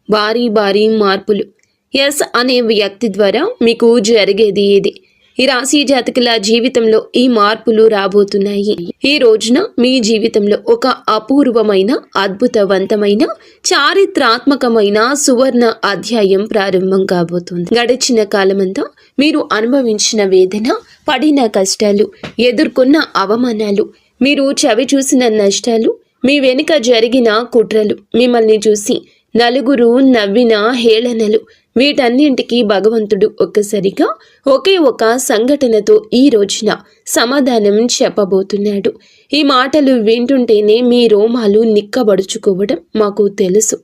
భారీ భారీ మార్పులు. ఎస్ అనే వ్యక్తి ద్వారా మీకు జరిగేది ఇది. ఈ రాశి జాతకుల జీవితంలో ఈ మార్పులు రాబోతున్నాయి. ఈ రోజున మీ జీవితంలో ఒక అపూర్వమైన, అద్భుతవంతమైన, చారిత్రాత్మకమైన సువర్ణ అధ్యాయం ప్రారంభం కాబోతుంది. గడిచిన కాలమంతా మీరు అనుభవించిన వేదన, పడిన కష్టాలు, ఎదుర్కొన్న అవమానాలు, మీరు చవి చూసిన నష్టాలు, మీ వెనుక జరిగిన కుట్రలు, మిమ్మల్ని చూసి నలుగురు నవ్విన హేళనలు, వీటన్నింటికీ భగవంతుడు ఒక్కసారిగా ఒకే ఒక సంఘటనతో ఈ రోజున సమాధానం చెప్పబోతున్నాడు. ఈ మాటలు వింటుంటేనే మీ రోమాలు నిక్కబడుచుకోవడం మాకు తెలుసు.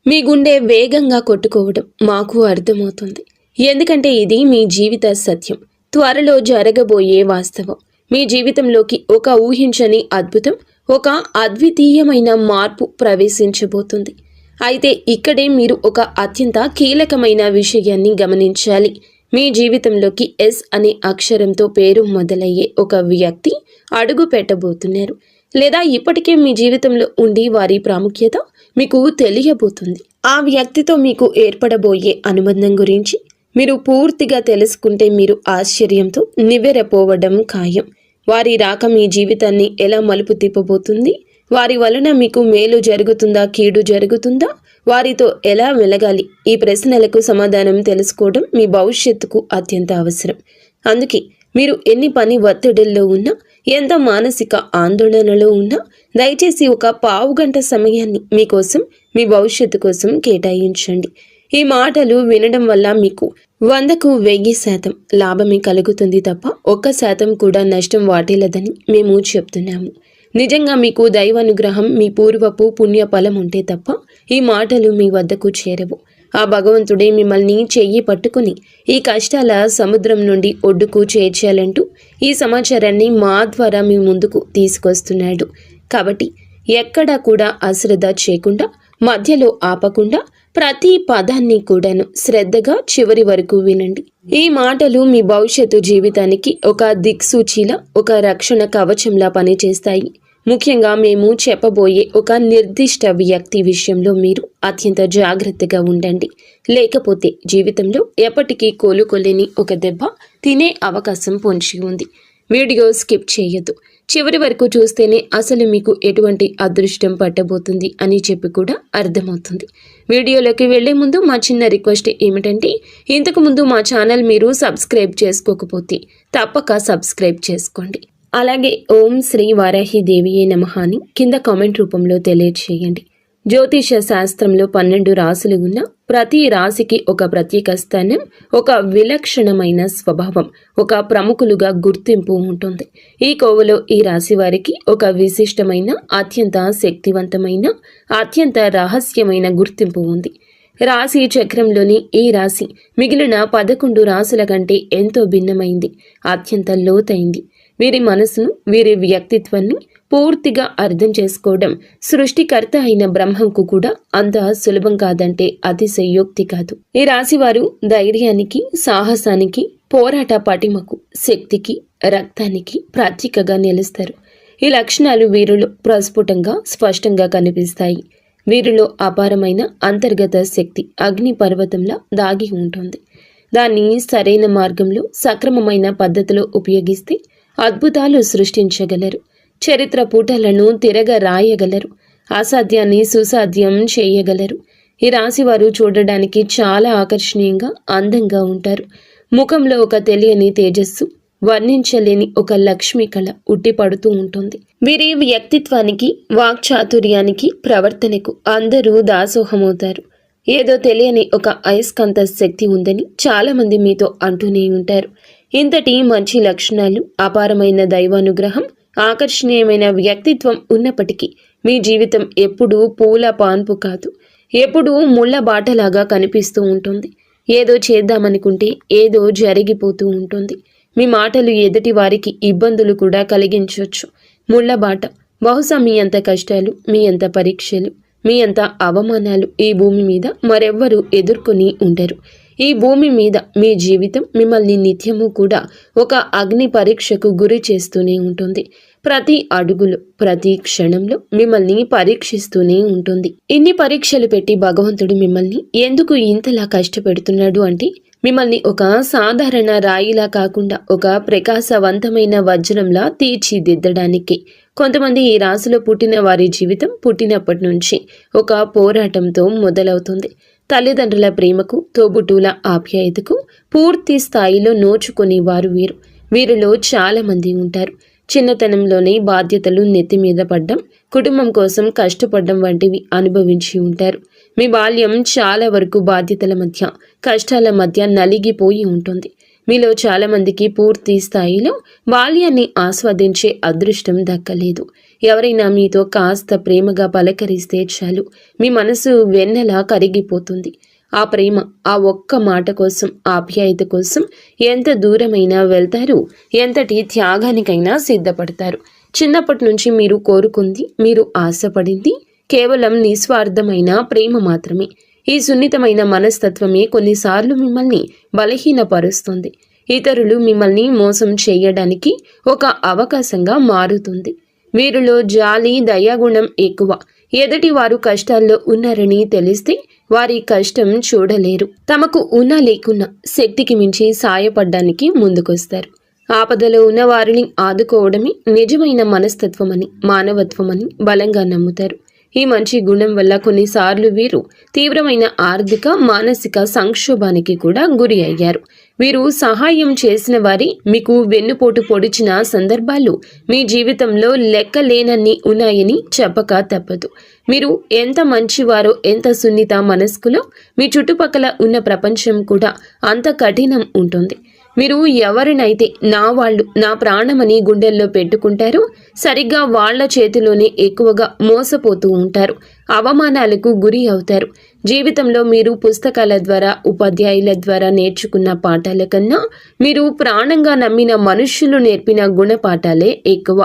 మీ గుండె వేగంగా కొట్టుకోవడం మాకు అర్థమవుతుంది. ఎందుకంటే ఇది మీ జీవిత సత్యం, త్వరలో జరగబోయే వాస్తవం. మీ జీవితంలోకి ఒక ఊహించని అద్భుతం, ఒక అద్వితీయమైన మార్పు ప్రవేశించబోతుంది. అయితే ఇక్కడే మీరు ఒక అత్యంత కీలకమైన విషయాన్ని గమనించాలి. మీ జీవితంలోకి ఎస్ అనే అక్షరంతో పేరు మొదలయ్యే ఒక వ్యక్తి అడుగు పెట్టబోతున్నారు, లేదా ఇప్పటికే మీ జీవితంలో ఉండి వారి ప్రాముఖ్యత మీకు తెలియబోతుంది. ఆ వ్యక్తితో మీకు ఏర్పడబోయే అనుబంధం గురించి మీరు పూర్తిగా తెలుసుకుంటే మీరు ఆశ్చర్యంతో నివ్వెరపోవడం ఖాయం. వారి రాక మీ జీవితాన్ని ఎలా మలుపు తిప్పబోతుంది, వారి వలన మీకు మేలు జరుగుతుందా, కీడు జరుగుతుందా, వారితో ఎలా వెలగాలి, ఈ ప్రశ్నలకు సమాధానం తెలుసుకోవడం మీ భవిష్యత్తుకు అత్యంత అవసరం. అందుకే మీరు ఎన్ని పని ఒత్తిడిల్లో ఉన్నా, ఎంత మానసిక ఆందోళనలో ఉన్నా, దయచేసి ఒక పావుగంట సమయాన్ని మీకోసం, మీ భవిష్యత్తు కోసం కేటాయించండి. ఈ మాటలు వినడం వల్ల మీకు 100కు 1000% లాభమే కలుగుతుంది తప్ప 1% కూడా నష్టం వాటిల్లదని మేము చెప్తున్నాము. నిజంగా మీకు దైవానుగ్రహం, మీ పూర్వపు పుణ్య ఫలం ఉంటే తప్ప ఈ మాటలు మీ వద్దకు చేరవు. ఆ భగవంతుడే మిమ్మల్ని చెయ్యి పట్టుకుని ఈ కష్టాల సముద్రం నుండి ఒడ్డుకు చేర్చాలంటూ ఈ సమాచారాన్ని మా ద్వారా మీ ముందుకు తీసుకొస్తున్నాడు. కాబట్టి ఎక్కడా కూడా అశ్రద్ధ చేయకుండా, మధ్యలో ఆపకుండా ప్రతి పదాన్ని కూడాను శ్రద్ధగా చివరి వరకు వినండి. ఈ మాటలు మీ భవిష్యత్తు జీవితానికి ఒక దిక్సూచిలా, ఒక రక్షణ కవచంలా పనిచేస్తాయి. ముఖ్యంగా మేము చెప్పబోయే ఒక నిర్దిష్ట వ్యక్తి విషయంలో మీరు అత్యంత జాగ్రత్తగా ఉండండి. లేకపోతే జీవితంలో ఎప్పటికీ కోలుకోలేని ఒక దెబ్బ తినే అవకాశం పొంచి ఉంది. వీడియో స్కిప్ చేయొద్దు. చివరి వరకు చూస్తేనే అసలు మీకు ఎటువంటి అదృష్టం పట్టబోతుంది అని చెప్పి కూడా అర్థమవుతుంది. వీడియోలోకి వెళ్లే ముందు మా చిన్న రిక్వెస్ట్ ఏమిటంటే, ఇంతకుముందు మా ఛానల్ మీరు సబ్స్క్రైబ్ చేసుకోకపోతే తప్పక సబ్స్క్రైబ్ చేసుకోండి. అలాగే ఓం శ్రీ వారాహి దేవియే నమః అని కింద కామెంట్ రూపంలో తెలియజేయండి. జ్యోతిష శాస్త్రంలో 12 రాశులు ఉన్న ప్రతి రాశికి ఒక ప్రత్యేక స్థానం, ఒక విలక్షణమైన స్వభావం, ఒక ప్రముఖులుగా గుర్తింపు ఉంటుంది. ఈ కోవలో ఈ రాశి వారికి ఒక విశిష్టమైన, అత్యంత శక్తివంతమైన, అత్యంత రహస్యమైన గుర్తింపు ఉంది. రాశి చక్రంలోని ఈ రాశి మిగిలిన 11 రాశుల కంటే ఎంతో భిన్నమైంది, అత్యంత లోతైంది. వీరి మనసును, వీరి వ్యక్తిత్వాన్ని పూర్తిగా అర్థం చేసుకోవడం సృష్టికర్త అయిన బ్రహ్మంకు కూడా అంత సులభం కాదంటే అతిశయోక్తి కాదు. ఈ రాశివారు ధైర్యానికి, సాహసానికి, పోరాట పటిమకు, శక్తికి, రక్తానికి ప్రతీకగా నిలుస్తారు. ఈ లక్షణాలు వీరిలో ప్రస్ఫుటంగా, స్పష్టంగా కనిపిస్తాయి. వీరిలో అపారమైన అంతర్గత శక్తి అగ్ని పర్వతంలా దాగి ఉంటుంది. దాన్ని సరైన మార్గంలో, సక్రమమైన పద్ధతిలో ఉపయోగిస్తే అద్భుతాలు సృష్టించగలరు. చరిత్ర పూటలను తిరగ రాయగలరు. అసాధ్యాన్ని సుసాధ్యం చేయగలరు. ఈ రాశివారు చూడడానికి చాలా ఆకర్షణీయంగా, అందంగా ఉంటారు. ముఖంలో ఒక తెలియని తేజస్సు, వర్ణించలేని ఒక లక్ష్మీ కళ ఉట్టిపడుతూ ఉంటుంది. వీరి వ్యక్తిత్వానికి, వాక్చాతుర్యానికి, ప్రవర్తనకు అందరూ దాసోహమవుతారు. ఏదో తెలియని ఒక అయస్కాంత శక్తి ఉందని చాలా మంది మీతో అంటూనే ఉంటారు. ఇంతటి మంచి లక్షణాలు, అపారమైన దైవానుగ్రహం, ఆకర్షణీయమైన వ్యక్తిత్వం ఉన్నప్పటికీ మీ జీవితం ఎప్పుడూ పూల పాన్పు కాదు, ఎప్పుడూ ముళ్ళ బాటలాగా కనిపిస్తూ ఉంటుంది. ఏదో చేద్దామనుకుంటే ఏదో జరిగిపోతూ ఉంటుంది. మీ మాటలు ఎదుటి వారికి ఇబ్బందులు కూడా కలిగించవచ్చు. ముళ్ళ బాట. బహుశా మీ అంత కష్టాలు, మీ అంత పరీక్షలు, మీ అంత అవమానాలు ఈ భూమి మీద మరెవ్వరూ ఎదుర్కొని ఉండరు. ఈ భూమి మీద మీ జీవితం మిమ్మల్ని నిత్యము కూడా ఒక అగ్ని పరీక్షకు గురి చేస్తూనే ఉంటుంది. ప్రతి అడుగులో ప్రతి క్షణంలో మిమ్మల్ని పరీక్షిస్తూనే ఉంటుంది. ఇన్ని పరీక్షలు పెట్టి భగవంతుడు మిమ్మల్ని ఎందుకు ఇంతలా కష్టపెడుతున్నాడు అంటే మిమ్మల్ని ఒక సాధారణ రాయిలా కాకుండా ఒక ప్రకాశవంతమైన వజ్రంలా తీర్చిదిద్దడానికి. కొంతమంది ఈ రాశిలో పుట్టిన వారి జీవితం పుట్టినప్పటి నుంచి ఒక పోరాటంతో మొదలవుతుంది. తల్లిదండ్రుల ప్రేమకు, తోబుట్టువుల ఆప్యాయతకు పూర్తి స్థాయిలో నోచుకునే వారు వీరిలో చాలా మంది ఉంటారు. చిన్నతనంలోనే బాధ్యతలు నెత్తి మీద పడ్డం, కుటుంబం కోసం కష్టపడడం వంటివి అనుభవించి ఉంటారు. మీ బాల్యం చాలా వరకు బాధ్యతల మధ్య, కష్టాల మధ్య నలిగిపోయి ఉంటుంది. మీలో చాలా మందికి పూర్తి స్థాయిలో బాల్యాన్ని ఆస్వాదించే అదృష్టం దక్కలేదు. ఎవరైనా మీతో కాస్త ప్రేమగా పలకరిస్తే చాలు, మీ మనసు వెన్నెలా కరిగిపోతుంది. ఆ ప్రేమ, ఆ ఒక్క మాట కోసం, ఆప్యాయత కోసం ఎంత దూరమైనా వెళ్తారు, ఎంతటి త్యాగానికైనా సిద్ధపడతారు. చిన్నప్పటి నుంచి మీరు కోరుకుంది, మీరు ఆశపడింది కేవలం నిస్వార్థమైన ప్రేమ మాత్రమే. ఈ సున్నితమైన మనస్తత్వమే కొన్నిసార్లు మిమ్మల్ని బలహీనపరుస్తుంది. ఇతరులు మిమ్మల్ని మోసం చేయడానికి ఒక అవకాశంగా మారుతుంది. వీరిలో జాలి, దయాగుణం ఎక్కువ. ఎదుటి వారు కష్టాల్లో ఉన్నారని తెలిస్తే వారి కష్టం చూడలేరు. తమకు ఉన్నా లేకున్నా శక్తికి మించి సాయపడ్డానికి ముందుకొస్తారు. ఆపదలో ఉన్న వారిని ఆదుకోవడమే నిజమైన మనస్తత్వమని, మానవత్వమని బలంగా నమ్ముతారు. ఈ మంచి గుణం వల్ల కొన్నిసార్లు వీరు తీవ్రమైన ఆర్థిక, మానసిక సంక్షోభానికి కూడా గురి అయ్యారు. వీరు సహాయం చేసిన వారి మీకు వెన్నుపోటు పొడిచిన సందర్భాలు మీ జీవితంలో లెక్కలేనన్ని ఉన్నాయని చెప్పక తప్పదు. మీరు ఎంత మంచివారో, ఎంత సున్నిత మనస్కులో మీ చుట్టుపక్కల ఉన్న ప్రపంచం కూడా అంత కఠినం ఉంటుంది. మీరు ఎవరినైతే నా వాళ్ళు, నా ప్రాణమని గుండెల్లో పెట్టుకుంటారో సరిగ్గా వాళ్ల చేతిలోనే ఎక్కువగా మోసపోతూ ఉంటారు, అవమానాలకు గురి అవుతారు. జీవితంలో మీరు పుస్తకాల ద్వారా, ఉపాధ్యాయుల ద్వారా నేర్చుకున్న పాఠాల కన్నా మీరు ప్రాణంగా నమ్మిన మనుష్యులు నేర్పిన గుణపాఠాలే ఎక్కువ.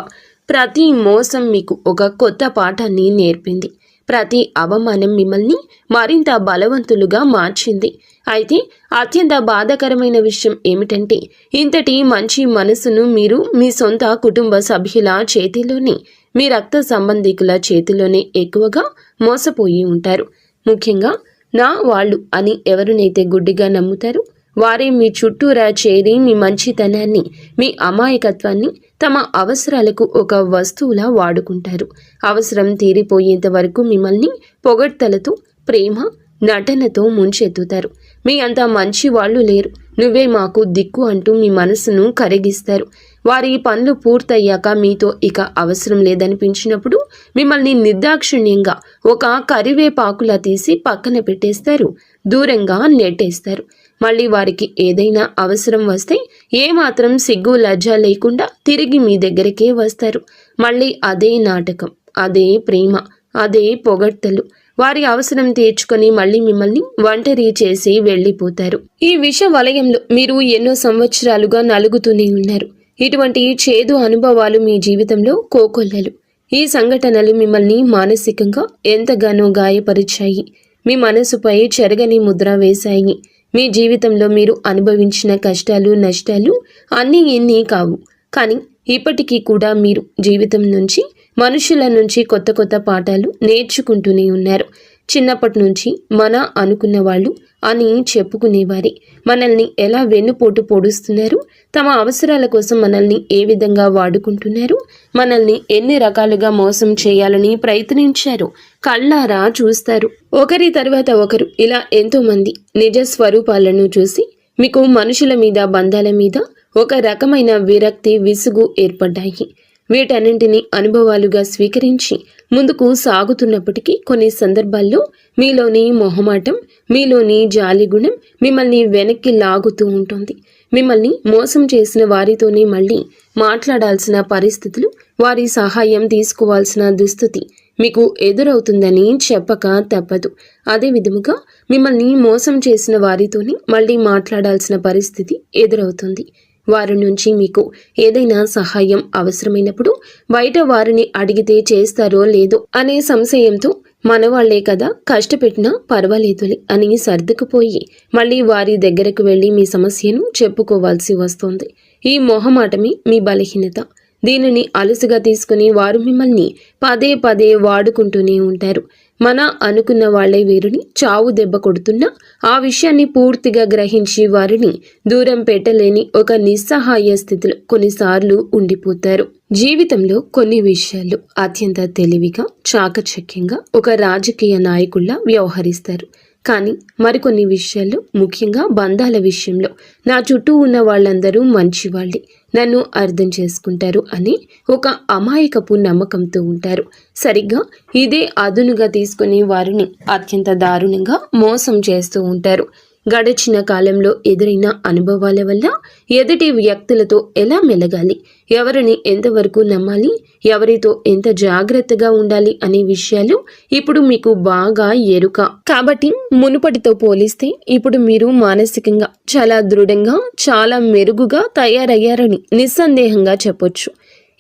ప్రతి మోసం మీకు ఒక కొత్త పాఠాన్ని నేర్పింది. ప్రతి అవమానం మిమ్మల్ని మరింత బలవంతులుగా మార్చింది. అయితే అత్యంత బాధాకరమైన విషయం ఏమిటంటే ఇంతటి మంచి మనసును మీరు మీ సొంత కుటుంబ సభ్యుల చేతిలోనే, మీ రక్త సంబంధికుల చేతిలోనే ఎక్కువగా మోసపోయి ఉంటారు. ముఖ్యంగా నా వాళ్ళు అని ఎవరినైతే గుడ్డిగా నమ్ముతారో వారే మీ చుట్టూరా చేరి మీ మంచితనాన్ని, మీ అమాయకత్వాన్ని తమ అవసరాలకు ఒక వస్తువులా వాడుకుంటారు. అవసరం తీరిపోయేంత వరకు మిమ్మల్ని పొగడ్తలతో, ప్రేమ, నటనతో ముంచెత్తుతారు. మీ అంత మంచి వాళ్ళు లేరు, నువ్వే మాకు దిక్కు అంటూ మీ మనసును కరిగిస్తారు. వారి పనులు పూర్తయ్యాక మీతో ఇక అవసరం లేదనిపించినప్పుడు మిమ్మల్ని నిర్దాక్షిణ్యంగా ఒక కరివేపాకులా తీసి పక్కన పెట్టేస్తారు, దూరంగా నెట్టేస్తారు. మళ్ళీ వారికి ఏదైనా అవసరం వస్తే ఏమాత్రం సిగ్గు లజ్జ లేకుండా తిరిగి మీ దగ్గరికే వస్తారు. మళ్ళీ అదే నాటకం, అదే ప్రేమ, అదే పొగడ్తలు. వారి అవసరం తీర్చుకొని మళ్ళీ మిమ్మల్ని ఒంటరి చేసి వెళ్ళిపోతారు. ఈ విష వలయంలో మీరు ఎన్నో సంవత్సరాలుగా నలుగుతూనే ఉన్నారు. ఇటువంటి చేదు అనుభవాలు మీ జీవితంలో కోకొల్లలు. ఈ సంఘటనలు మిమ్మల్ని మానసికంగా ఎంతగానో గాయపరిచాయి, మీ మనసుపై చెరగని ముద్ర వేశాయి. మీ జీవితంలో మీరు అనుభవించిన కష్టాలు, నష్టాలు అన్నీ ఇన్ని కావు. కానీ ఇప్పటికీ కూడా మీరు జీవితం నుంచి, మనుషుల నుంచి కొత్త కొత్త పాఠాలు నేర్చుకుంటూనే ఉన్నారు. చిన్నప్పటి నుంచి మన అనుకున్న వాళ్ళు అని చెప్పుకునేవారి మనల్ని ఎలా వెన్నుపోటు పొడుస్తున్నారు, తమ అవసరాల కోసం మనల్ని ఏ విధంగా వాడుకుంటున్నారు, మనల్ని ఎన్ని రకాలుగా మోసం చేయాలని ప్రయత్నించారు కళ్ళారా చూస్తారు. ఒకరి తర్వాత ఒకరు ఇలా ఎంతోమంది నిజ స్వరూపాలను చూసి మీకు మనుషుల మీద, బంధాల మీద ఒక రకమైన విరక్తి, విసుగు ఏర్పడ్డాయి. వీటన్నింటినీ అనుభవాలుగా స్వీకరించి ముందుకు సాగుతున్నప్పటికీ కొన్ని సందర్భాల్లో మీలోని మొహమాటం, మీలోని జాలిగుణం మిమ్మల్ని వెనక్కి లాగుతూ ఉంటుంది. మిమ్మల్ని మోసం చేసిన వారితోనే మళ్ళీ మాట్లాడాల్సిన పరిస్థితులు, వారి సహాయం తీసుకోవాల్సిన దుస్థితి మీకు ఎదురవుతుందని చెప్పక తప్పదు. అదే విధముగా మిమ్మల్ని మోసం చేసిన వారితోనే మళ్ళీ మాట్లాడాల్సిన పరిస్థితి ఎదురవుతుంది. వారి నుంచి మీకు ఏదైనా సహాయం అవసరమైనప్పుడు బయట వారిని అడిగితే చేస్తారో లేదో అనే సంశయంతో మనవాళ్లే కదా, కష్టపెట్టినా పర్వాలేదులే అని సర్దుకుపోయి మళ్ళీ వారి దగ్గరకు వెళ్ళి మీ సమస్యను చెప్పుకోవాల్సి వస్తుంది. ఈ మొహమాటమే మీ బలహీనత. దీనిని అలుసుగా తీసుకుని వారు మిమ్మల్ని పదే పదే వాడుకుంటూనే ఉంటారు. మన అనుకున్న వాళ్లే వీరిని చావు దెబ్బ కొడుతున్నా ఆ విషయాన్ని పూర్తిగా గ్రహించి వారిని దూరం పెట్టలేని ఒక నిస్సహాయ స్థితిలో కొన్నిసార్లు ఉండిపోతారు. జీవితంలో కొన్ని విషయాల్లో అత్యంత తెలివిగా, చాకచక్యంగా ఒక రాజకీయ నాయకుల్లా వ్యవహరిస్తారు. కానీ మరికొన్ని విషయాల్లో, ముఖ్యంగా బంధాల విషయంలో నా చుట్టూ ఉన్న వాళ్ళందరూ మంచివాళ్ళే, నన్ను అర్థం చేసుకుంటారు అని ఒక అమాయకపు నమ్మకంతో ఉంటారు. సరిగ్గా ఇదే అదునుగా తీసుకుని వారిని అత్యంత దారుణంగా మోసం చేస్తూ ఉంటారు. గడిచిన కాలంలో ఎదురైన అనుభవాల వల్ల ఎదుటి వ్యక్తులతో ఎలా మెలగాలి, ఎవరిని ఎంతవరకు నమ్మాలి, ఎవరితో ఎంత జాగ్రత్తగా ఉండాలి అనే విషయాలు ఇప్పుడు మీకు బాగా ఎరుక. కాబట్టి మునుపటితో పోలిస్తే ఇప్పుడు మీరు మానసికంగా చాలా దృఢంగా, చాలా మెరుగుగా తయారయ్యారని నిస్సందేహంగా చెప్పొచ్చు.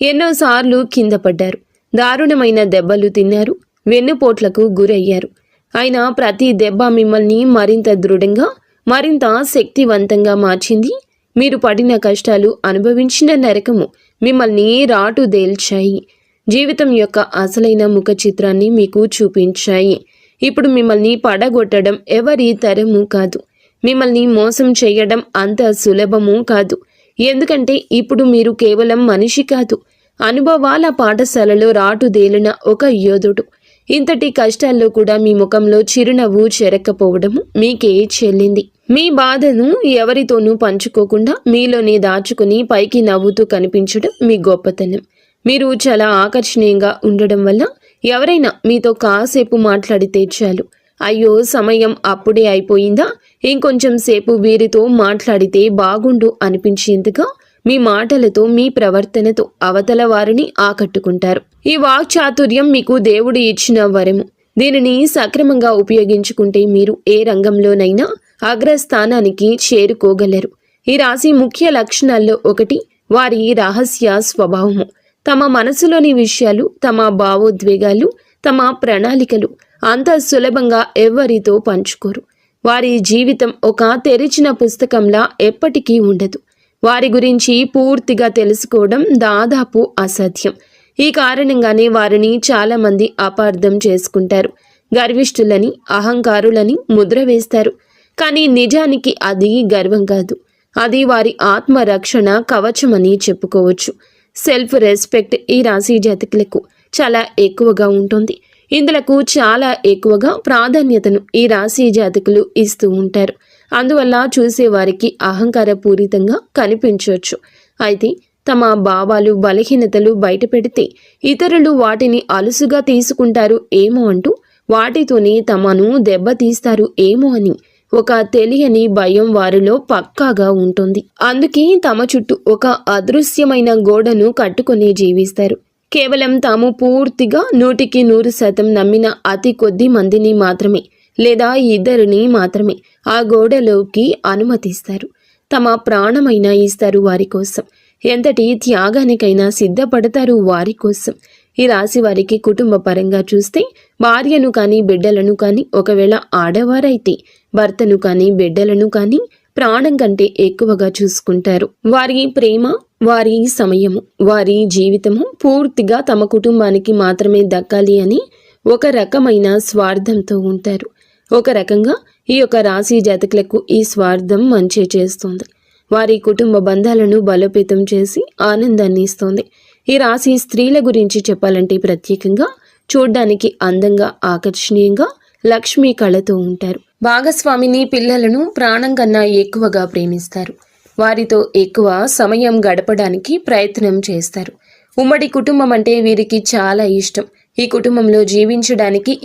ఎన్నోసార్లు కింద పడ్డారు, దారుణమైన దెబ్బలు తిన్నారు, వెన్నుపోట్లకు గురయ్యారు. అయినా ప్రతి దెబ్బ మిమ్మల్ని మరింత దృఢంగా, మరింత శక్తివంతంగా మార్చింది. మీరు పడిన కష్టాలు, అనుభవించిన నరకము మిమ్మల్ని రాటుదేల్చాయి. జీవితం యొక్క అసలైన ముఖ చిత్రాన్ని మీకు చూపించాయి. ఇప్పుడు మిమ్మల్ని పడగొట్టడం ఎవరి తరము కాదు. మిమ్మల్ని మోసం చేయడం అంత సులభము కాదు. ఎందుకంటే ఇప్పుడు మీరు కేవలం మనిషి కాదు, అనుభవాల పాఠశాలలో రాటుదేలిన ఒక యోధుడు. ఇంతటి కష్టాల్లో కూడా మీ ముఖంలో చిరునవ్వు చెరక్కపోవడము మీకే చెల్లింది. మీ బాధను ఎవరితోనూ పంచుకోకుండా మీలోనే దాచుకుని పైకి నవ్వుతూ కనిపించడం మీ గొప్పతనం. మీరు చాలా ఆకర్షణీయంగా ఉండడం వల్ల ఎవరైనా మీతో కాసేపు మాట్లాడితే చాలు, అయ్యో సమయం అప్పుడే అయిపోయిందా, ఇంకొంచెం సేపు వీరితో మాట్లాడితే బాగుండు అనిపించేందుగా మీ మాటలతో, మీ ప్రవర్తనతో అవతల వారిని ఆకట్టుకుంటారు. ఈ వాక్చాతుర్యం మీకు దేవుడు ఇచ్చిన వరము. దీనిని సక్రమంగా ఉపయోగించుకుంటే మీరు ఏ రంగంలోనైనా అగ్రస్థానానికి చేరుకోగలరు. ఈ రాశి ముఖ్య లక్షణాల్లో ఒకటి వారి రహస్య స్వభావము. తమ మనసులోని విషయాలు, తమ భావోద్వేగాలు, తమ ప్రణాళికలు అంత సులభంగా ఎవరితో పంచుకోరు. వారి జీవితం ఒక తెరిచిన పుస్తకంలా ఎప్పటికీ ఉండదు. వారి గురించి పూర్తిగా తెలుసుకోవడం దాదాపు అసాధ్యం. ఈ కారణంగానే వారిని చాలామంది అపార్థం చేసుకుంటారు. గర్విష్ఠులని, అహంకారులని ముద్ర వేస్తారు. కానీ నిజానికి అది గర్వం కాదు, అది వారి ఆత్మరక్షణ కవచమని చెప్పుకోవచ్చు. సెల్ఫ్ రెస్పెక్ట్ ఈ రాశి జాతకులకు చాలా ఎక్కువగా ఉంటుంది. ఇందులకు చాలా ఎక్కువగా ప్రాధాన్యతను ఈ రాశి జాతకులు ఇస్తూ ఉంటారు. అందువల్ల చూసేవారికి అహంకారపూరితంగా కనిపించవచ్చు. అయితే తమ భావాలు, బలహీనతలు బయట పెడితే ఇతరులు వాటిని అలుసుగా తీసుకుంటారు ఏమో అంటూ వాటితోనే తమను దెబ్బతీస్తారు ఏమో అని ఒక తెలియని భయం వారిలో పక్కాగా ఉంటుంది. అందుకే తమ చుట్టూ ఒక అదృశ్యమైన గోడను కట్టుకొని జీవిస్తారు. కేవలం తాము పూర్తిగా 100% నమ్మిన అతి కొద్ది మందిని మాత్రమే, లేదా ఇద్దరిని మాత్రమే ఆ గోడలోకి అనుమతిస్తారు. తమ ప్రాణమైనా ఇస్తారు వారి కోసం, ఎంతటి త్యాగానికైనా సిద్ధపడతారు వారి కోసం. ఈ రాశి వారికి కుటుంబ పరంగా చూస్తే భార్యను కానీ, బిడ్డలను కానీ, ఒకవేళ ఆడవారైతే భర్తను కానీ, బిడ్డలను కానీ ప్రాణం కంటే ఎక్కువగా చూసుకుంటారు. వారి ప్రేమ, వారి సమయము, వారి జీవితము పూర్తిగా తమ కుటుంబానికి మాత్రమే దక్కాలి అని ఒక రకమైన స్వార్థంతో ఉంటారు. ఒక రకంగా ఈ యొక్క రాశి జాతకులకు ఈ స్వార్థం మంచి చేస్తుంది. వారి కుటుంబ బంధాలను బలోపేతం చేసి ఆనందాన్ని ఇస్తుంది. ఈ రాశి స్త్రీల గురించి చెప్పాలంటే ప్రత్యేకంగా చూడ్డానికి అందంగా, ఆకర్షణీయంగా, లక్ష్మీ కళతో ఉంటారు. భాగస్వామిని, పిల్లలను ప్రాణం కన్నా ఎక్కువగా ప్రేమిస్తారు. వారితో ఎక్కువ సమయం గడపడానికి ప్రయత్నం చేస్తారు. ఉమ్మడి కుటుంబం అంటే వీరికి చాలా ఇష్టం. ఈ కుటుంబంలో జీవించడానికి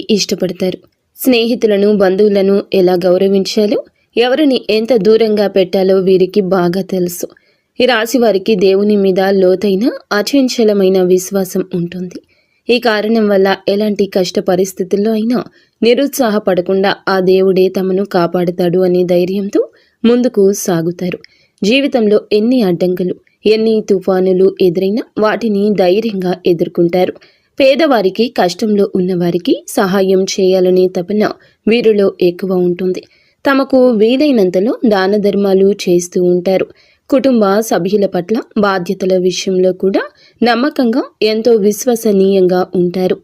ఇష్టపడతారు. స్నేహితులను, బంధువులను ఎలా గౌరవించాలో, ఎవరిని ఎంత దూరంగా పెట్టాలో వీరికి బాగా తెలుసు. ఈ రాశి వారికి దేవుని మీద లోతైన, అచంచలమైన విశ్వాసం ఉంటుంది. ఈ కారణం వల్ల ఎలాంటి కష్ట పరిస్థితుల్లో అయినా నిరుత్సాహపడకుండా ఆ దేవుడే తమను కాపాడుతాడు అనే ధైర్యంతో ముందుకు సాగుతారు. జీవితంలో ఎన్ని అడ్డంకులు, ఎన్ని తుఫానులు ఎదురైనా వాటిని ధైర్యంగా ఎదుర్కొంటారు. పేదవారికి, కష్టంలో ఉన్నవారికి సహాయం చేయాలనే తపన వీరిలో ఎక్కువ ఉంటుంది. తమకు వీలైనంతలో దాన ధర్మాలు చేస్తూ ఉంటారు. కుటుంబ సభ్యుల పట్ల బాధ్యతల విషయంలో కూడా నమ్మకంగా ఎంతో విశ్వసనీయంగా ఉంటారు.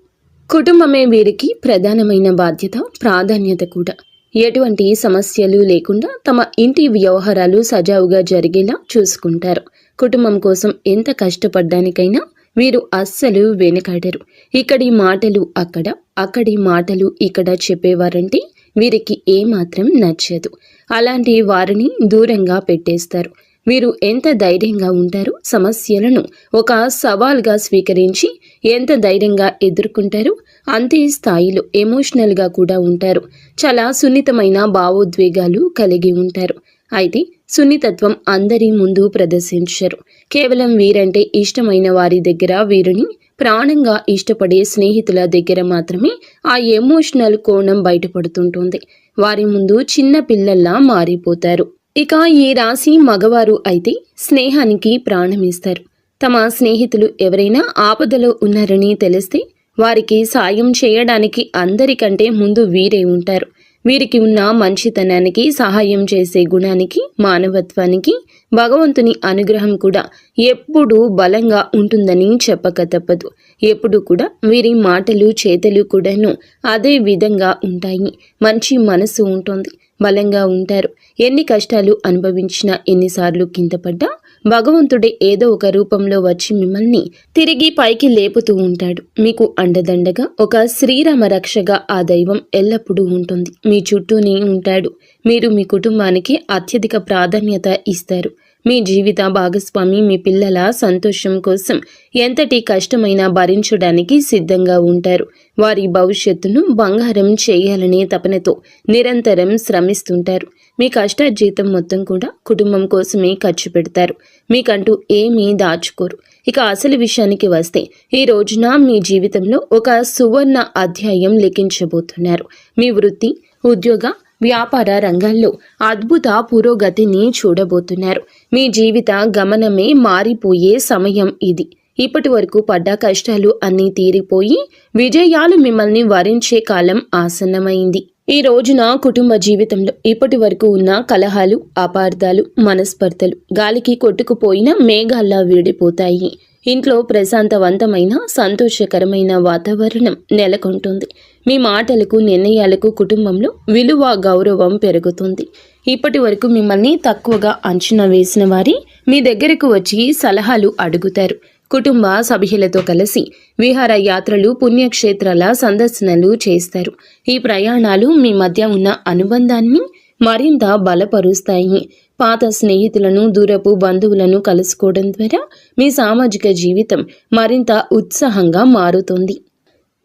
కుటుంబమే వీరికి ప్రధానమైన బాధ్యత, ప్రాధాన్యత కూడా. ఎటువంటి సమస్యలు లేకుండా తమ ఇంటి వ్యవహారాలు సజావుగా జరిగేలా చూసుకుంటారు. కుటుంబం కోసం ఎంత కష్టపడ్డానికైనా వీరు అస్సలు వెనుకాడరు. ఇక్కడి మాటలు అక్కడ, అక్కడి మాటలు ఇక్కడ చెప్పేవారంటే వీరికి ఏమాత్రం నచ్చదు. అలాంటి వారిని దూరంగా పెట్టేస్తారు. వీరు ఎంత ధైర్యంగా ఉంటారు, సమస్యలను ఒక సవాల్గా స్వీకరించి ఎంత ధైర్యంగా ఎదుర్కొంటారు, అంతే స్థాయిలో ఎమోషనల్గా కూడా ఉంటారు. చాలా సున్నితమైన భావోద్వేగాలు కలిగి ఉంటారు. అయితే సున్నితత్వం అందరి ముందు ప్రదర్శించరు. కేవలం వీరంటే ఇష్టమైన వారి దగ్గర, వీరిని ప్రాణంగా ఇష్టపడే స్నేహితుల దగ్గర మాత్రమే ఆ ఎమోషనల్ కోణం బయటపడుతుంటుంది. వారి ముందు చిన్న పిల్లల్లా మారిపోతారు. ఇక ఈ రాశి మగవారు అయితే స్నేహానికి ప్రాణమిస్తారు. తమ స్నేహితులు ఎవరైనా ఆపదలో ఉన్నారని తెలిస్తే వారికి సాయం చేయడానికి అందరికంటే ముందు వీరే ఉంటారు. వీరికి ఉన్న మంచితనానికి, సహాయం చేసే గుణానికి, మానవత్వానికి భగవంతుని అనుగ్రహం కూడా ఎప్పుడూ బలంగా ఉంటుందని చెప్పక తప్పదు. ఎప్పుడు కూడా వీరి మాటలు, చేతలు కూడాను అదే విధంగా ఉంటాయి. మంచి మనసు ఉంటుంది, బలంగా ఉంటారు. ఎన్ని కష్టాలు అనుభవించినా, ఎన్నిసార్లు కింద పడ్డా భగవంతుడే ఏదో ఒక రూపంలో వచ్చి మిమ్మల్ని తిరిగి పైకి లేపుతూ ఉంటాడు. మీకు అండదండగా ఒక శ్రీరామ రక్షగా ఆ దైవం ఎల్లప్పుడూ ఉంటుంది. మీ చుట్టూనే ఉంటాడు. మీరు మీ కుటుంబానికి అత్యధిక ప్రాధాన్యత ఇస్తారు. మీ జీవిత భాగస్వామి మీ పిల్లల సంతోషం కోసం ఎంతటి కష్టమైనా భరించడానికి సిద్ధంగా ఉంటారు. వారి భవిష్యత్తును బంగారం చేయాలనే తపనతో నిరంతరం శ్రమిస్తుంటారు. మీ కష్టార్జితం మొత్తం కూడా కుటుంబం కోసమే ఖర్చు పెడతారు. మీకంటూ ఏమీ దాచుకోరు. ఇక అసలు విషయానికి వస్తే ఈ రోజున మీ జీవితంలో ఒక సువర్ణ అధ్యాయం లిఖించబోతున్నారు. మీ వృత్తి, ఉద్యోగ, వ్యాపార రంగాల్లో అద్భుత పురోగతిని చూడబోతున్నారు. మీ జీవిత గమనమే మారిపోయే సమయం ఇది. ఇప్పటి వరకు పడ్డ కష్టాలు అన్నీ తీరిపోయి విజయాలు మిమ్మల్ని వరించే కాలం ఆసన్నమైంది. ఈ రోజున కుటుంబ జీవితంలో ఇప్పటి వరకు ఉన్న కలహాలు, అపార్థాలు, మనస్పర్ధలు గాలికి కొట్టుకుపోయిన మేఘాల్లా వీడిపోతాయి. ఇంట్లో ప్రశాంతవంతమైన, సంతోషకరమైన వాతావరణం నెలకొంటుంది. మీ మాటలకు, నిర్ణయాలకు కుటుంబంలో విలువ, గౌరవం పెరుగుతుంది. ఇప్పటి వరకు మిమ్మల్ని తక్కువగా అంచనా వేసిన వారి మీ దగ్గరకు వచ్చి సలహాలు అడుగుతారు. కుటుంబ సభ్యులతో కలిసి విహార యాత్రలు, పుణ్యక్షేత్రాల సందర్శనలు చేస్తారు. ఈ ప్రయాణాలు మీ మధ్య ఉన్న అనుబంధాన్ని మరింత బలపరుస్తాయి. పాత స్నేహితులను, దూరపు బంధువులను కలుసుకోవడం ద్వారా మీ సామాజిక జీవితం మరింత ఉత్సాహంగా మారుతుంది.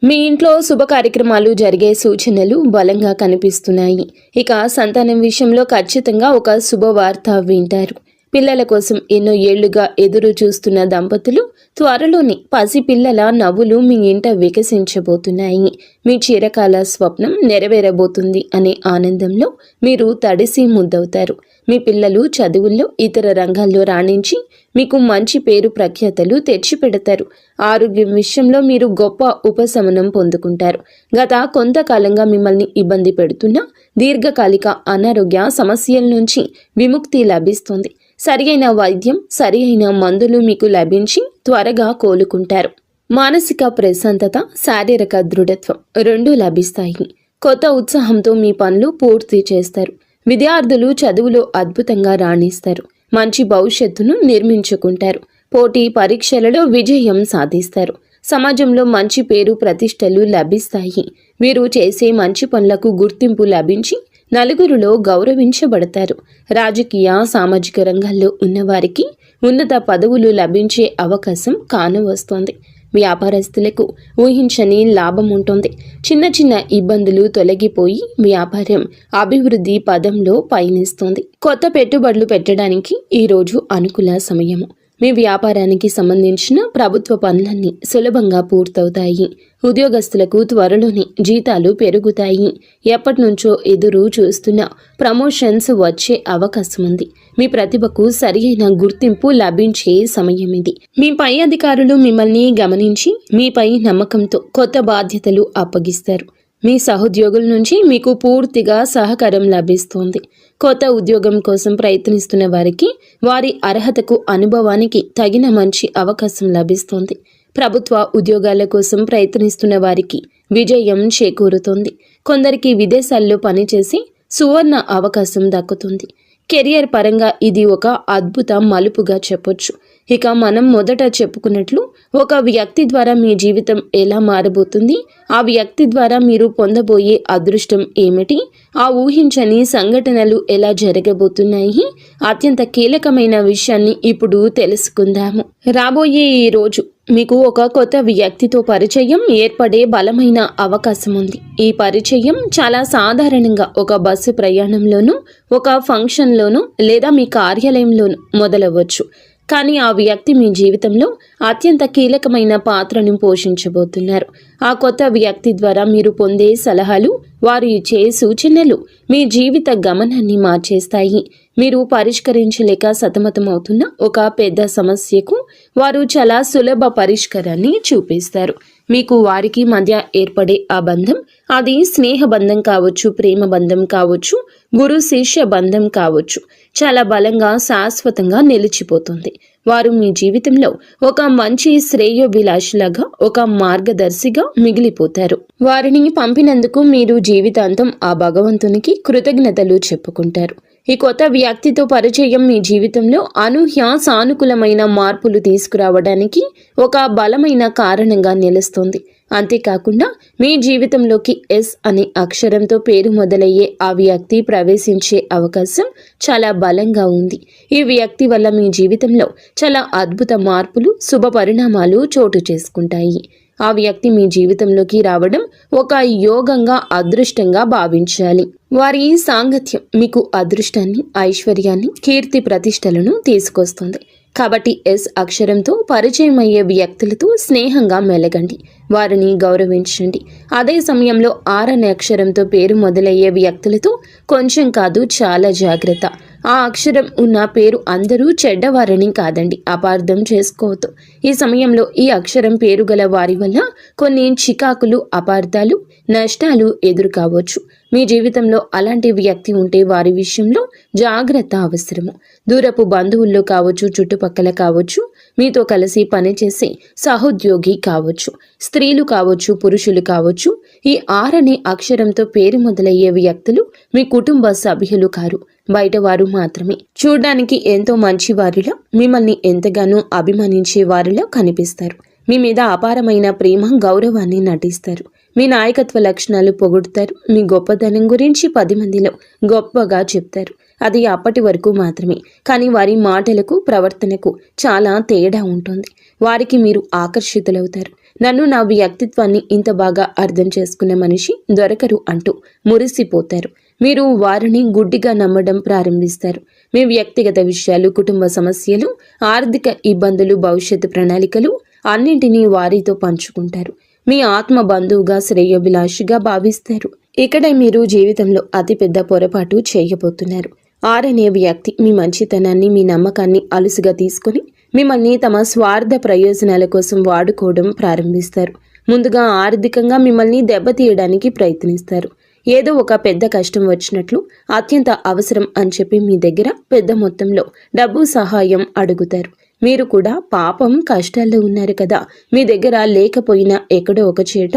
మీ ఇంట్లో శుభ కార్యక్రమాలు జరిగే సూచనలు బలంగా కనిపిస్తున్నాయి. ఇక సంతానం విషయంలో ఖచ్చితంగా ఒక శుభవార్త వింటారు. పిల్లల కోసం ఎన్నో ఏళ్లుగా ఎదురు చూస్తున్న దంపతులు త్వరలోనే పసిపిల్లల నవ్వులు మీ ఇంట వికసించబోతున్నాయి. మీ చిరకాల స్వప్నం నెరవేరబోతుంది అనే ఆనందంలో మీరు తడిసి ముద్దవుతారు. మీ పిల్లలు చదువుల్లో, ఇతర రంగాల్లో రాణించి మీకు మంచి పేరు ప్రఖ్యాతలు తెచ్చిపెడతారు. ఆరోగ్యం విషయంలో మీరు గొప్ప ఉపశమనం పొందుకుంటారు. గత కొంతకాలంగా మిమ్మల్ని ఇబ్బంది పెడుతున్న దీర్ఘకాలిక అనారోగ్య సమస్యల నుంచి విముక్తి లభిస్తుంది. సరియైన వైద్యం, సరియైన మందులు మీకు లభించి త్వరగా కోలుకుంటారు. మానసిక ప్రశాంతత, శారీరక దృఢత్వం రెండూ లభిస్తాయి. కొత్త ఉత్సాహంతో మీ పనులు పూర్తి చేస్తారు. విద్యార్థులు చదువులో అద్భుతంగా రాణిస్తారు. మంచి భవిష్యత్తును నిర్మించుకుంటారు. పోటీ పరీక్షలలో విజయం సాధిస్తారు. సమాజంలో మంచి పేరు ప్రతిష్టలు లభిస్తాయి. వీరు చేసే మంచి పనులకు గుర్తింపు లభించి నలుగురిలో గౌరవించబడతారు. రాజకీయ, సామాజిక రంగాల్లో ఉన్నవారికి ఉన్నత పదవులు లభించే అవకాశం కానవస్తోంది. వ్యాపారస్తులకు ఊహించని లాభం ఉంటుంది. చిన్న చిన్న ఇబ్బందులు తొలగిపోయి వ్యాపారం అభివృద్ధి పదంలో పయనిస్తుంది. కొత్త పెట్టుబడులు పెట్టడానికి ఈరోజు అనుకూల సమయము. మీ వ్యాపారానికి సంబంధించిన ప్రభుత్వ పనులన్నీ సులభంగా పూర్తవుతాయి. ఉద్యోగస్తులకు త్వరలోనే జీతాలు పెరుగుతాయి. ఎప్పటి నుంచో ఎదురు చూస్తున్న ప్రమోషన్స్ వచ్చే అవకాశం ఉంది. మీ ప్రతిభకు సరియైన గుర్తింపు లభించే సమయం ఇది. మీ పై అధికారులు మిమ్మల్ని గమనించి మీపై నమ్మకంతో కొత్త బాధ్యతలు అప్పగిస్తారు. మీ సహోద్యోగుల నుంచి మీకు పూర్తిగా సహకారం లభిస్తుంది. కొత్త ఉద్యోగం కోసం ప్రయత్నిస్తున్న వారికి వారి అర్హతకు అనుభవానికి తగిన మంచి అవకాశం లభిస్తుంది. ప్రభుత్వ ఉద్యోగాల కోసం ప్రయత్నిస్తున్న వారికి విజయం చేకూరుతుంది. కొందరికి విదేశాల్లో పనిచేసి సువర్ణ అవకాశం దక్కుతుంది. కెరియర్ పరంగా ఇది ఒక అద్భుత మలుపుగా చెప్పొచ్చు. ఇక మనం మొదట చెప్పుకున్నట్లు ఒక వ్యక్తి ద్వారా మీ జీవితం ఎలా మారబోతుంది, ఆ వ్యక్తి ద్వారా మీరు పొందబోయే అదృష్టం ఏమిటి, ఆ ఊహించని సంఘటనలు ఎలా జరగబోతున్నాయి, అత్యంత కీలకమైన విషయాన్ని ఇప్పుడు తెలుసుకుందాము. రాబోయే ఈ రోజు మీకు ఒక కొత్త వ్యక్తితో పరిచయం ఏర్పడే బలమైన అవకాశం ఉంది. ఈ పరిచయం చాలా సాధారణంగా ఒక బస్సు ప్రయాణంలోనూ, ఒక ఫంక్షన్లోనూ లేదా మీ కార్యాలయంలోనూ మొదలవ్వచ్చు. కానీ ఆ వ్యక్తి మీ జీవితంలో అత్యంత కీలకమైన పాత్రను పోషించబోతున్నారు. ఆ కొత్త వ్యక్తి ద్వారా మీరు పొందే సలహాలు, వారు ఇచ్చే సూచనలు మీ జీవిత గమనాన్ని మార్చేస్తాయి. మీరు పరిష్కరించలేక సతమతమవుతున్న ఒక పెద్ద సమస్యకు వారు చాలా సులభ పరిష్కారాన్ని చూపిస్తారు. మీకు వారికి మధ్య ఏర్పడే ఆ బంధం, అది స్నేహ బంధం కావచ్చు, ప్రేమ బంధం కావచ్చు, గురు శిష్య బంధం కావచ్చు, చాలా బలంగా శాశ్వతంగా నిలిచిపోతుంది. వారు మీ జీవితంలో ఒక మంచి శ్రేయోభిలాషిలాగా, ఒక మార్గదర్శిగా మిగిలిపోతారు. వారిని పంపినందుకు మీరు జీవితాంతం ఆ భగవంతునికి కృతజ్ఞతలు చెప్పుకుంటారు. ఈ కొత్త వ్యక్తితో పరిచయం మీ జీవితంలో అనూహ్య సానుకూలమైన మార్పులు తీసుకురావడానికి ఒక బలమైన కారణంగా నిలుస్తుంది. అంతేకాకుండా మీ జీవితంలోకి ఎస్ అనే అక్షరంతో పేరు మొదలయ్యే ఆ వ్యక్తి ప్రవేశించే అవకాశం చాలా బలంగా ఉంది. ఈ వ్యక్తి వల్ల మీ జీవితంలో చాలా అద్భుత మార్పులు, శుభ పరిణామాలు చోటు చేసుకుంటాయి. ఆ వ్యక్తి మీ జీవితంలోకి రావడం ఒక యోగంగా, అదృష్టంగా భావించాలి. వారి సాంగత్యం మీకు అదృష్టాన్ని, ఐశ్వర్యాన్ని, కీర్తి ప్రతిష్టలను తీసుకొస్తుంది. కాబట్టి ఎస్ అక్షరంతో పరిచయం అయ్యే వ్యక్తులతో స్నేహంగా మెలగండి, వారిని గౌరవించండి. అదే సమయంలో ఆర్ అనే అక్షరంతో పేరు మొదలయ్యే వ్యక్తులతో కొంచెం కాదు, చాలా జాగ్రత్త. ఆ అక్షరం ఉన్న పేరు అందరూ చెడ్డవారని కాదండి, అపార్థం చేసుకోవద్దు. ఈ సమయంలో ఈ అక్షరం పేరు గల వారి వల్ల కొన్ని చికాకులు, అపార్థాలు, నష్టాలు ఎదురు కావచ్చు. మీ జీవితంలో అలాంటి వ్యక్తి ఉంటే వారి విషయంలో జాగ్రత్త అవసరము. దూరపు బంధువుల్లో కావచ్చు, చుట్టుపక్కల కావచ్చు, మీతో కలిసి పనిచేసే సహోద్యోగి కావచ్చు, స్త్రీలు కావచ్చు, పురుషులు కావచ్చు. ఈ ఆర్ అనే అక్షరంతో పేరు మొదలయ్యే వ్యక్తులు మీ కుటుంబ సభ్యులు కారు, బయట వారు మాత్రమే. చూడ్డానికి ఎంతో మంచి వారిలో, మిమ్మల్ని ఎంతగానో అభిమానించే వారిలో కనిపిస్తారు. మీ మీద అపారమైన ప్రేమ, గౌరవాన్ని నటిస్తారు. మీ నాయకత్వ లక్షణాలు పొగుడుతారు. మీ గొప్పదనం గురించి 10 మందిలో గొప్పగా చెప్తారు. అది అప్పటి వరకు మాత్రమే. కానీ వారి మాటలకు, ప్రవర్తనకు చాలా తేడా ఉంటుంది. వారికి మీరు ఆకర్షితులవుతారు. నన్ను, నా వ్యక్తిత్వాన్ని ఇంత బాగా అర్థం చేసుకున్న మనిషి దొరకరు అంటూ మురిసిపోతారు. మీరు వారిని గుడ్డిగా నమ్మడం ప్రారంభిస్తారు. మీ వ్యక్తిగత విషయాలు, కుటుంబ సమస్యలు, ఆర్థిక ఇబ్బందులు, భవిష్యత్తు ప్రణాళికలు అన్నింటినీ వారితో పంచుకుంటారు. మీ ఆత్మ బంధువుగా, శ్రేయోభిలాషిగా భావిస్తారు. ఇక్కడే మీరు జీవితంలో అతిపెద్ద పొరపాటు చేయబోతున్నారు. ఆర్ అనే వ్యక్తి మీ మంచితనాన్ని, మీ నమ్మకాన్ని అలుసుగా తీసుకుని మిమ్మల్ని తమ స్వార్థ ప్రయోజనాల కోసం వాడుకోవడం ప్రారంభిస్తారు. ముందుగా ఆర్థికంగా మిమ్మల్ని దెబ్బతీయడానికి ప్రయత్నిస్తారు. ఏదో ఒక పెద్ద కష్టం వచ్చినట్లు, అత్యంత అవసరం అని చెప్పి మీ దగ్గర పెద్ద మొత్తంలో డబ్బు సహాయం అడుగుతారు. మీరు కూడా పాపం కష్టాల్లో ఉన్నారు కదా, మీ దగ్గర లేకపోయినా ఎక్కడో ఒక చేట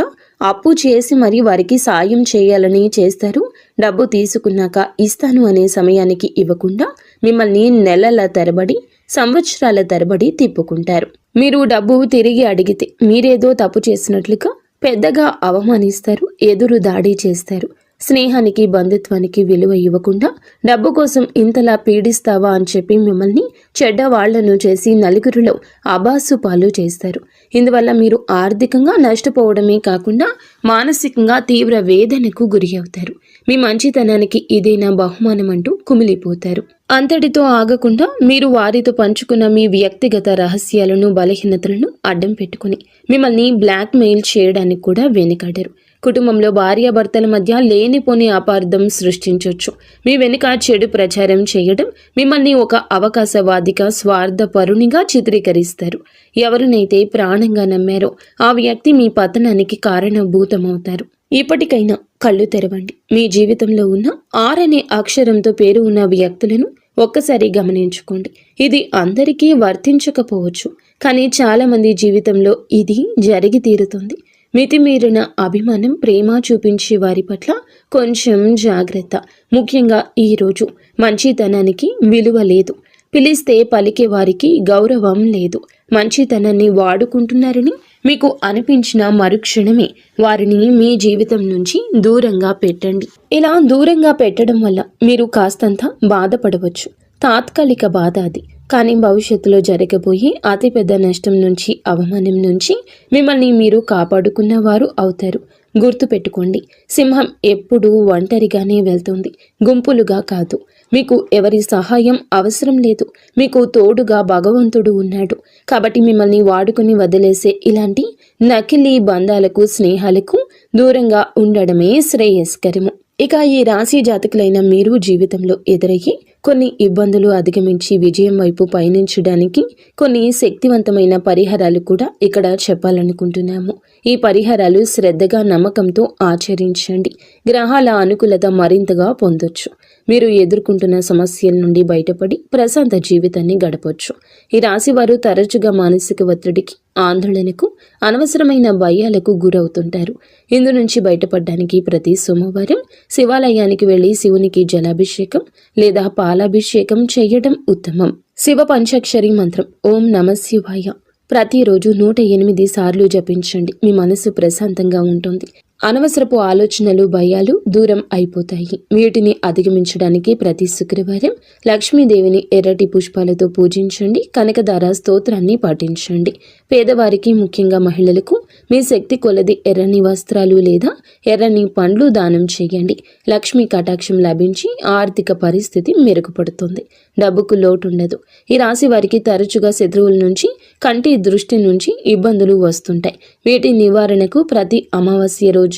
అప్పు చేసి మరి వారికి సాయం చేయాలని చేస్తారు. డబ్బు తీసుకున్నాక ఇస్తాను అనే సమయానికి ఇవ్వకుండా మిమ్మల్ని నెలల తరబడి, సంవత్సరాల తరబడి తిప్పుకుంటారు. మీరు డబ్బు తిరిగి అడిగితే మీరేదో తప్పు చేసినట్లుగా పెద్దగా అవమానిస్తారు, ఎదురు దాడి చేస్తారు. స్నేహానికి, బంధుత్వానికి విలువ ఇవ్వకుండా డబ్బు కోసం ఇంతలా పీడిస్తావా అని చెప్పి మిమ్మల్ని చెడ్డవాళ్లను చేసి నలుగురిలో అబాసు పాలు చేస్తారు. ఇందువల్ల మీరు ఆర్థికంగా నష్టపోవడమే కాకుండా మానసికంగా తీవ్ర వేదనకు గురి అవుతారు. మీ మంచితనానికి ఇదేనా బహుమానం అంటూ కుమిలిపోతారు. అంతటితో ఆగకుండా మీరు వారితో పంచుకున్న మీ వ్యక్తిగత రహస్యాలను, బలహీనతలను అడ్డం పెట్టుకుని మిమ్మల్ని బ్లాక్మెయిల్ చేయడానికి కూడా వెనుకాడరు. కుటుంబంలో భార్యాభర్తల మధ్య లేనిపోని అపార్థం సృష్టించవచ్చు. మీ వెనుక చెడు ప్రచారం చేయడం, మిమ్మల్ని ఒక అవకాశవాదిగా, స్వార్థపరునిగా చిత్రీకరిస్తారు. ఎవరినైతే ప్రాణంగా నమ్మారో ఆ వ్యక్తి మీ పతనానికి కారణభూతమవుతారు. ఇప్పటికైనా కళ్ళు తెరవండి. మీ జీవితంలో ఉన్న ఆర్ అనే అక్షరంతో పేరు ఉన్న వ్యక్తులను ఒక్కసారి గమనించుకోండి. ఇది అందరికీ వర్తించకపోవచ్చు, కానీ చాలా మంది జీవితంలో ఇది జరిగి తీరుతుంది. మితిమీరిన అభిమానం, ప్రేమ చూపించే వారి పట్ల కొంచెం జాగ్రత్త. ముఖ్యంగా ఈరోజు మంచితనానికి విలువ లేదు. పిలిస్తే పలికే వారికి గౌరవం లేదు. మంచితనాన్ని వాడుకుంటున్నారని మీకు అనిపించిన మరుక్షణమే వారిని మీ జీవితం నుంచి దూరంగా పెట్టండి. ఇలా దూరంగా పెట్టడం వల్ల మీరు కాస్తంత బాధపడవచ్చు. తాత్కాలిక బాధ అది, కానీ భవిష్యత్తులో జరగబోయే అతిపెద్ద నష్టం నుంచి, అవమానం నుంచి మిమ్మల్ని మీరు కాపాడుకున్న వారు అవుతారు. గుర్తుపెట్టుకోండి, సింహం ఎప్పుడూ ఒంటరిగానే వెళ్తుంది, గుంపులుగా కాదు. మీకు ఎవరి సహాయం అవసరం లేదు. మీకు తోడుగా భగవంతుడు ఉన్నాడు. కాబట్టి మిమ్మల్ని వాడుకొని వదిలేసే ఇలాంటి నకిలీ బంధాలకు, స్నేహాలకు దూరంగా ఉండడమే శ్రేయస్కరము. ఇక ఈ రాశి జాతకులైన మీరు జీవితంలో ఎదురయ్యే కొన్ని ఇబ్బందులు అధిగమించి విజయం వైపు పయనించడానికి కొన్ని శక్తివంతమైన పరిహారాలు కూడా ఇక్కడ చెప్పాలనుకుంటున్నాము. ఈ పరిహారాలు శ్రద్ధగా, నమ్మకంతో ఆచరించండి. గ్రహాల అనుకూలత మరింతగా పొందొచ్చు. మీరు ఎదుర్కొంటున్న సమస్యల నుండి బయటపడి ప్రశాంత జీవితాన్ని గడపొచ్చు. ఈ రాశి వారు తరచుగా మానసిక ఒత్తిడికి, ఆందోళనకు, అనవసరమైన భయాలకు గురవుతుంటారు. ఇందు నుంచి బయటపడడానికి ప్రతి సోమవారం శివాలయానికి వెళ్లి శివునికి జలాభిషేకం లేదా పాలాభిషేకం చేయడం ఉత్తమం. శివ పంచాక్షరి మంత్రం ఓం నమః శివాయ ప్రతిరోజు 108 సార్లు జపించండి. మీ మనసు ప్రశాంతంగా ఉంటుంది. అనవసరపు ఆలోచనలు, భయాలు దూరం అయిపోతాయి. వీటిని అధిగమించడానికి ప్రతి శుక్రవారం లక్ష్మీదేవిని ఎర్రటి పుష్పాలతో పూజించండి. కనకదార స్తోత్రాన్ని పాటించండి. పేదవారికి, ముఖ్యంగా మహిళలకు మీ శక్తి కొలది ఎర్రని వస్త్రాలు లేదా ఎర్రని పండ్లు దానం చేయండి. లక్ష్మీ కటాక్షం లభించి ఆర్థిక పరిస్థితి మెరుగుపడుతుంది. డబ్బుకు లోటు ఉండదు. ఈ రాశి వారికి తరచుగా శత్రువుల నుంచి, కంటి దృష్టి నుంచి ఇబ్బందులు వస్తుంటాయి. వీటి నివారణకు ప్రతి అమావాస్య రోజున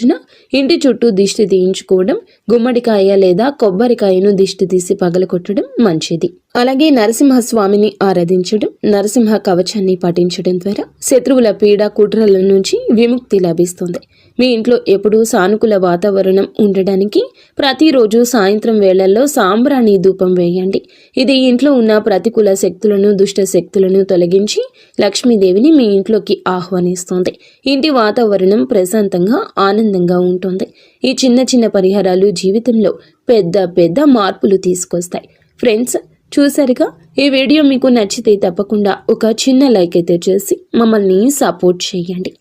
ఇంటి చుట్టూ దిష్టి తీయించుకోవడం, గుమ్మడికాయ లేదా కొబ్బరికాయను దిష్టి తీసి పగలగొట్టడం మంచిది. అలాగే నరసింహస్వామిని ఆరాధించడం, నరసింహ కవచాన్ని పఠించడం ద్వారా శత్రువుల పీడ, కుట్రల నుంచి విముక్తి లభిస్తుంది. మీ ఇంట్లో ఎప్పుడూ సానుకూల వాతావరణం ఉండడానికి ప్రతిరోజు సాయంత్రం వేళల్లో సాంబ్రాణి ధూపం వేయండి. ఇది ఇంట్లో ఉన్న ప్రతికూల శక్తులను, దుష్ట శక్తులను తొలగించి లక్ష్మీదేవిని మీ ఇంట్లోకి ఆహ్వానిస్తుంది. ఇంటి వాతావరణం ప్రశాంతంగా, ఆనందంగా ఉంటుంది. ఈ చిన్న చిన్న పరిహారాలు జీవితంలో పెద్ద పెద్ద మార్పులు తీసుకొస్తాయి. ఫ్రెండ్స్, చూసారుగా, ఈ వీడియో మీకు నచ్చితే తప్పకుండా ఒక చిన్న లైక్ అయితే చేసి మమ్మల్ని సపోర్ట్ చేయండి.